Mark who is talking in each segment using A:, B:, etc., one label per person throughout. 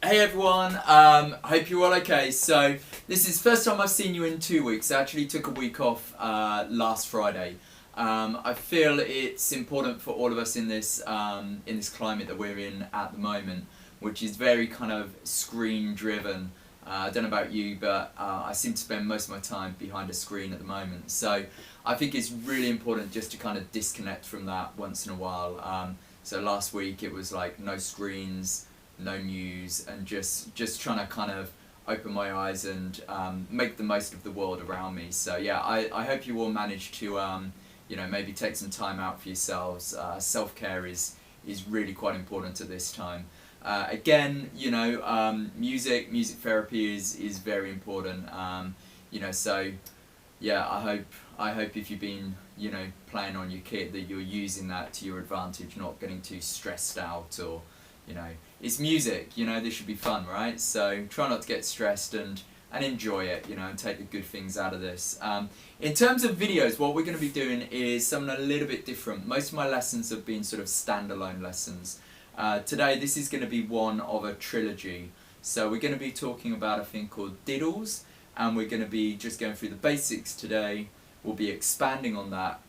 A: Hey everyone, hope you're all okay. So this is the first time I've seen you in 2 weeks. I actually took a week off last Friday. I feel it's important for all of us in this climate that we're in at the moment, which is very kind of screen driven. I don't know about you, but I seem to spend most of my time behind a screen at the moment. So I think it's really important just to kind of disconnect from that once in a while. So last week it was like no screens, no news, and just trying to kind of open my eyes and make the most of the world around me. So yeah, I hope you all manage to maybe take some time out for yourselves. Self-care is really quite important at this time. Again, music therapy is very important. So yeah, I hope if you've been playing on your kit that you're using that to your advantage, not getting too stressed out or it's music, this should be fun, right? So try not to get stressed and enjoy it, and take the good things out of this. In terms of videos, what we're going to be doing is something a little bit different. Most of my lessons have been sort of standalone lessons. Today this is going to be one of a trilogy. So we're going to be talking about a thing called Diddles, and we're going to be just going through the basics today. We'll be expanding on that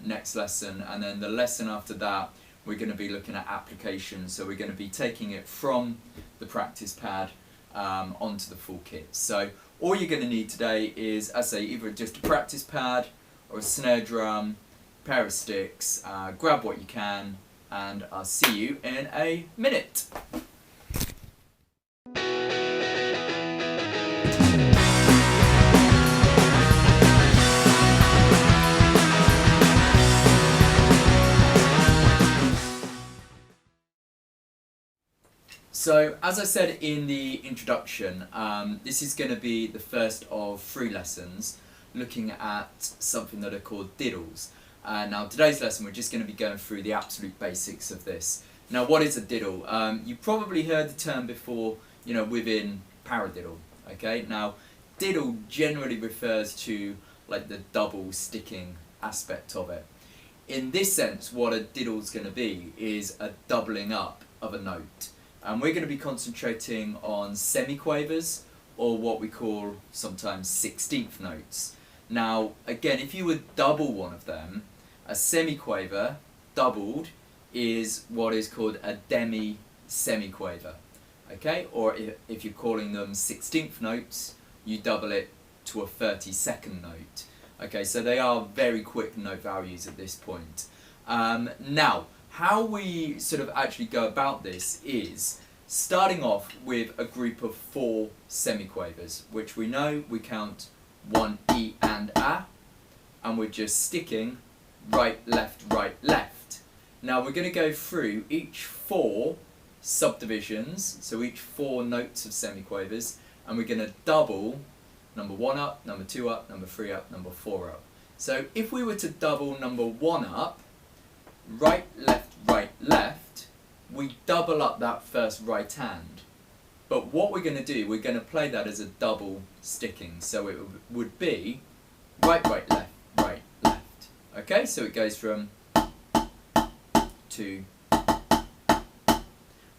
A: next lesson, and then the lesson after that we're going to be looking at applications. So we're going to be taking it from the practice pad onto the full kit. So all you're going to need today is, I say, either just a practice pad or a snare drum, pair of sticks. Grab what you can, and I'll see you in a minute. So, as I said in the introduction, this is going to be the first of 3 lessons looking at something that are called diddles. Now, today's lesson we're just going to be going through the absolute basics of this. Now, what is a diddle? You probably heard the term before, within paradiddle. Okay. Now, diddle generally refers to like the double sticking aspect of it. In this sense, what a diddle is going to be is a doubling up of a note. And we're going to be concentrating on semiquavers, or what we call sometimes 16th notes. Now, again, if you would double one of them, a semiquaver doubled is what is called a demi-semiquaver. Okay? Or if you're calling them 16th notes, you double it to a 32nd note. Okay, so they are very quick note values at this point. Now, how we sort of actually go about this is starting off with a group of 4 semiquavers, which we know we count 1 E and A, and we're just sticking right, left, right, left. Now we're going to go through each 4 subdivisions, so each 4 notes of semiquavers, and we're going to double number 1 up, number 2 up, number 3 up, number 4 up. So if we were to double number 1 up, right, left, we double up that first right hand. But what we're going to do, we're going to play that as a double sticking. So it would be right, left. Okay, so it goes from 2.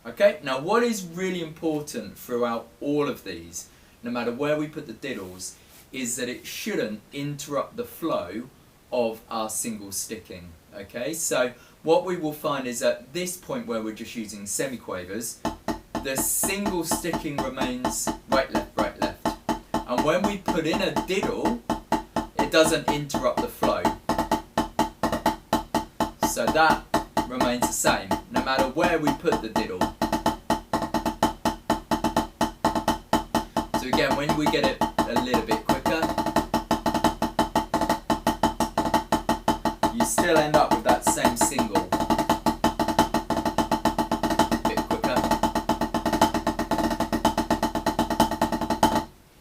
A: Okay, now what is really important throughout all of these, no matter where we put the diddles, is that it shouldn't interrupt the flow of our single sticking. Okay, so what we will find is at this point where we're just using semiquavers, the single sticking remains right, left. And when we put in a diddle, it doesn't interrupt the flow. So that remains the same, no matter where we put the diddle. So again, when we get it a little bit quicker, you still end up with that same single. A bit quicker.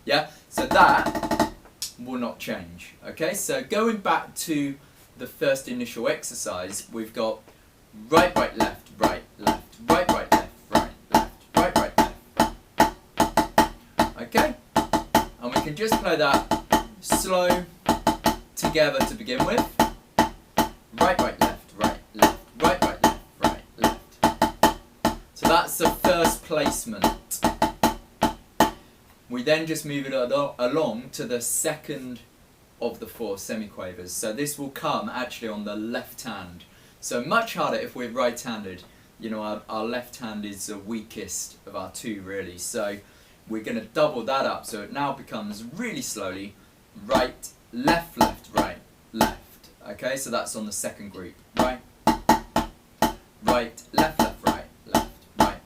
A: Yeah, so that will not change. Okay, so going back to the first initial exercise, we've got right, left, right, left, right, left, right, left, right, left. Okay, and we can just play that slow together to begin with. Right, left, right, left, right, left, right, left. So that's the first placement. We then just move it along to the second of the 4 semiquavers. So this will come actually on the left hand. So much harder if we're right-handed. You know, our left hand is the weakest of our 2 really. So we're going to double that up. So it now becomes really slowly right, left, left, right, left. Okay, so that's on the second group. Right, right, left, left, right, left, right.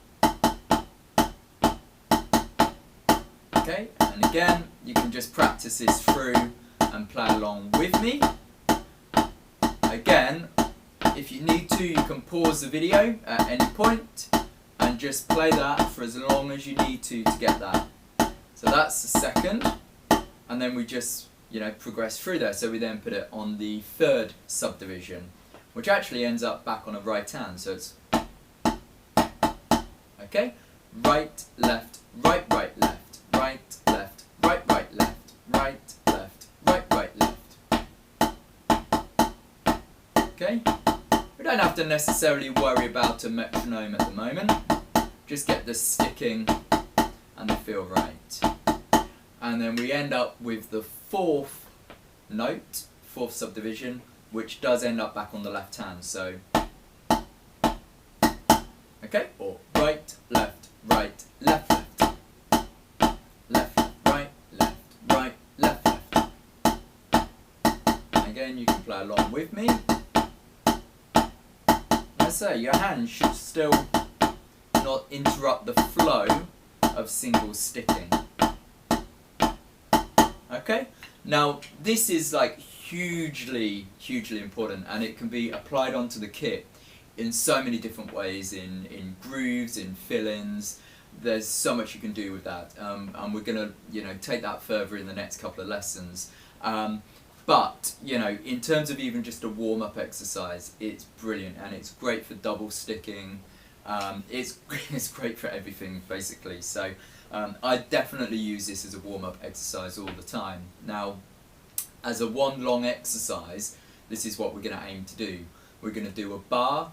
A: Okay, and again, you can just practice this through and play along with me. Again, if you need to, you can pause the video at any point and just play that for as long as you need to get that. So that's the second, and then we just, you know, progress through there. So we then put it on the 3rd subdivision, which actually ends up back on a right hand. So it's okay, right, left, right, right, left, right, left, right, right, left, right, left, right, right, left. Okay, we don't have to necessarily worry about a metronome at the moment. Just get the sticking and the feel right. And then we end up with the 4th note, 4th subdivision, which does end up back on the left hand. So, okay, or right, left, right, left, left, left, right, left, right, left, left. Again, you can play along with me. As I say, your hand should still not interrupt the flow of single sticking. Okay, now this is like hugely important, and it can be applied onto the kit in so many different ways, in grooves, in fill-ins. There's so much you can do with that, and we're gonna, you know, take that further in the next couple of lessons. But, you know, in terms of even just a warm-up exercise, it's brilliant, and it's great for double sticking. It's great for everything, basically. So I definitely use this as a warm-up exercise all the time. Now, as a one long exercise, this is what we're going to aim to do. We're going to do a bar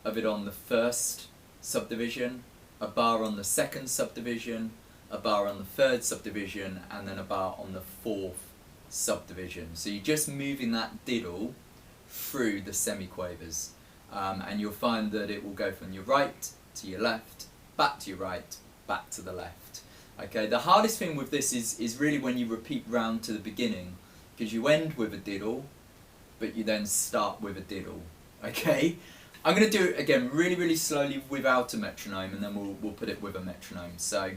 A: of it on the 1st subdivision, a bar on the 2nd subdivision, a bar on the 3rd subdivision, and then a bar on the 4th subdivision. So you're just moving that diddle through the semiquavers. And you'll find that it will go from your right to your left, back to your right, back to the left. Okay, the hardest thing with this is really when you repeat round to the beginning, because you end with a diddle, but you then start with a diddle. Okay, I'm going to do it again really slowly without a metronome, and then we'll put it with a metronome. So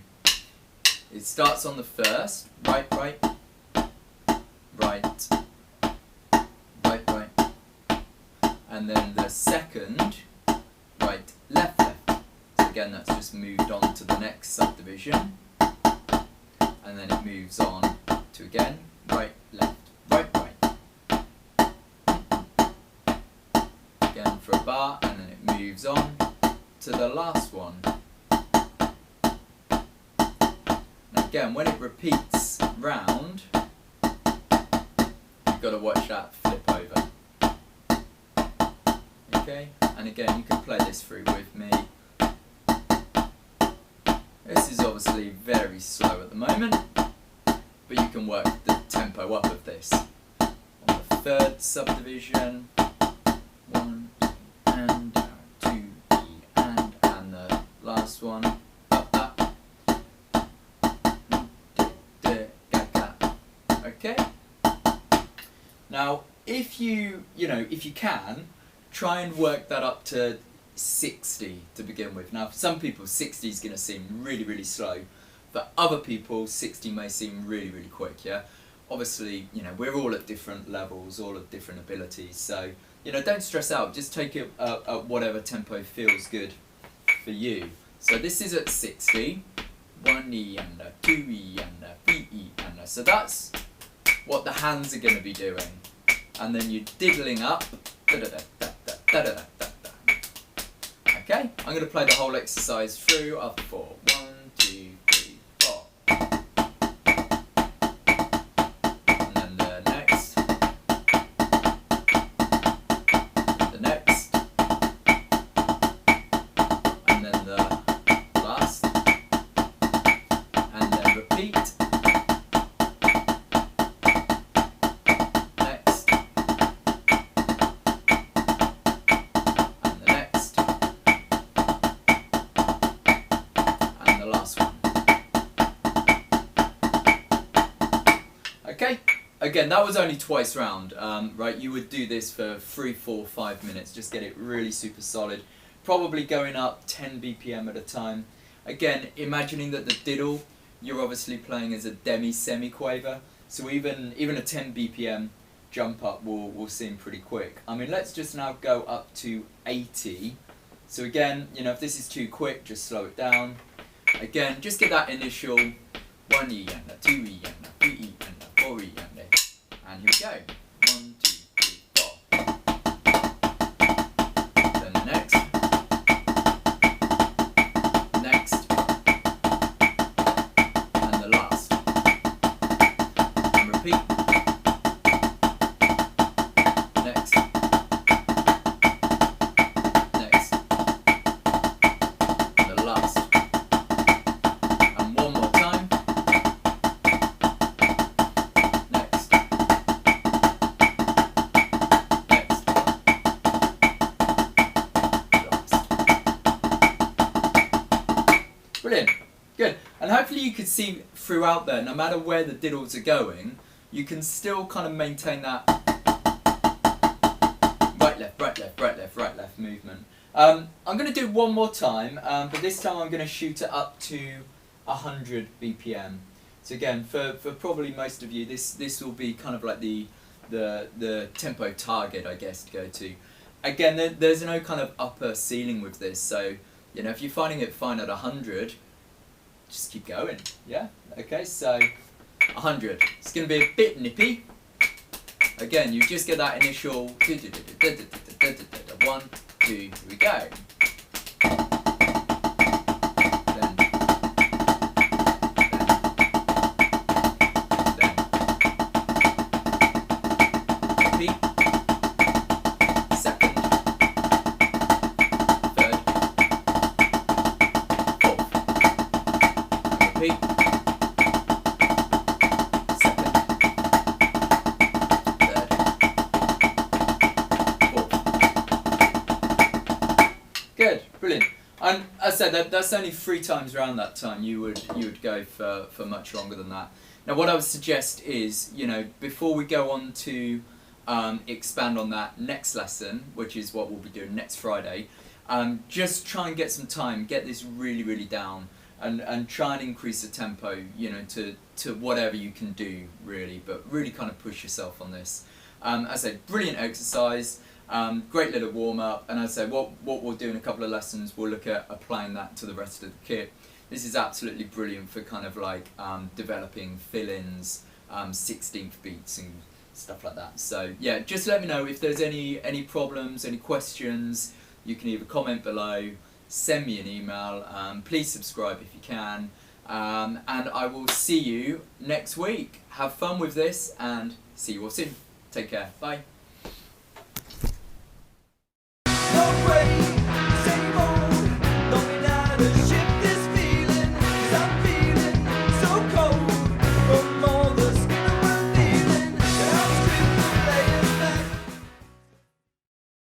A: it starts on the 1st, right, right, right, right, right. And then the 2nd, right, left, left. So again, that's just moved on to the next subdivision. And then it moves on to again, right, left, right, right. Again for a bar, and then it moves on to the last one. Now again, when it repeats round, you've got to watch that flip over. Okay, and again, you can play this through with me. This is obviously very slow at the moment, but you can work the tempo up of this. On the 3rd subdivision, 1 and down, 2 E and the last one up that. Okay. Now, if you can, try and work that up to 60 to begin with. Now, for some people, 60 is going to seem really slow. For other people, 60 may seem really quick, yeah? Obviously, you know, we're all at different levels, all at different abilities, so, you know, don't stress out. Just take it at whatever tempo feels good for you. So this is at 60. 1 E and a 2 E and a 3 E and a. So that's what the hands are going to be doing. And then you're diddling up. Okay, I'm going to play the whole exercise through after 4. 1, 2, 3, 4. And then the next. The next. And then the last. And then repeat. again, that was only twice round, right? You would do this for 3, 4, 5 minutes, just get it really super solid. Probably going up 10 BPM at a time. Again, imagining that the diddle, you're obviously playing as a demi-semi-quaver, so even a 10 BPM jump up will seem pretty quick. I mean, let's just now go up to 80. So again, you know, if this is too quick, just slow it down. Again, just get that initial 1 E and a 2 E and a 3 E and a 4 E and a, and here we go. 1, 2, 3, 4. Then the next. Next. And the last. And repeat. Next. Next. And the last. Brilliant, good. And hopefully you could see throughout there, no matter where the diddles are going, you can still kind of maintain that right, left, right, left, right, left, right, left movement. I'm going to do one more time, but this time I'm going to shoot it up to 100 BPM. So again, for probably most of you, this will be kind of like the tempo target, I guess, to go to. Again, there's no kind of upper ceiling with this, so you know, if you're finding it fine at 100, just keep going, yeah? Okay, so 100. It's going to be a bit nippy. Again, you just get that initial 1, 2, here we go. Good, brilliant. And as I said, that's only 3 times around that time. You would go for much longer than that. Now, what I would suggest is, you know, before we go on to expand on that next lesson, which is what we'll be doing next Friday, just try and get some time, get this really, really down, and try and increase the tempo, you know, to whatever you can do, really, but really kind of push yourself on this. As I said, brilliant exercise. Great little warm-up, and as I say, what we'll do in a couple of lessons, we'll look at applying that to the rest of the kit. This is absolutely brilliant for kind of like developing fill-ins, 16th beats and stuff like that. So yeah, just let me know if there's any problems, any questions. You can either comment below, send me an email, please subscribe if you can, and I will see you next week. Have fun with this and see you all soon. Take care, bye.